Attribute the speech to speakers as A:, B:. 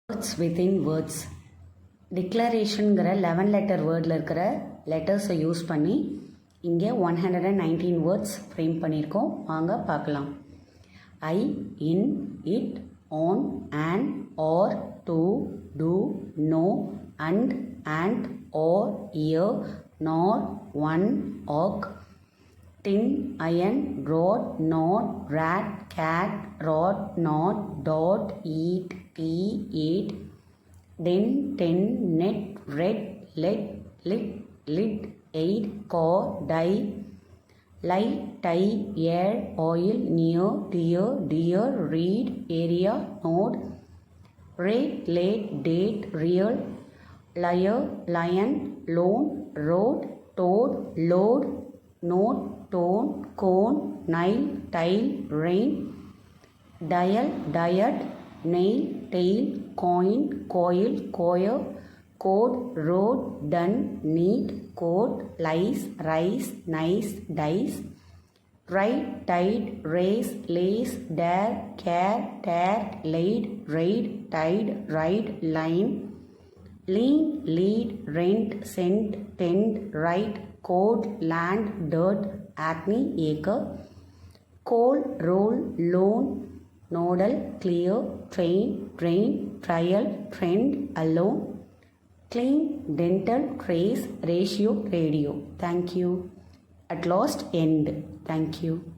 A: Words within words டிக்ளரேஷனுங்கிற 11 letter வேர்டில் இருக்கிற லெட்டர்ஸை use பண்ணி இங்கே 119 வேர்ட்ஸ் ஃப்ரேம் பண்ணியிருக்கோம். வாங்க பார்க்கலாம். I, in, it, on, and, or, to, to, no, and, or, ear, nor, on, ark, tin, iron, rod, knot, rat, cat, rod, knot, dot, eat, tea, eat, den, ten, net, red, let, lit, lid, aid, car, die, light, tie, air, oil, near, dear, read, area, node, rate, late, date, real, liar, lion, loan, road, toad, load, note, tone, cone, nile, tile, rain, dial, diet, nail, tail, coin, coil, coir, code, road, done, neat, coat, lice, rice, nice, dice, right, tide, race, lace, dare, care, tear, laid, raid, tide, ride, line, lean, lead, rent, scent, tent, right, code, land, dirt, acne, acre, coal, roll, loan, nodal, clear, train, drain, trial, trend, alone, clean, dental, trace, ratio, radio. Thank you. At last, end. Thank you.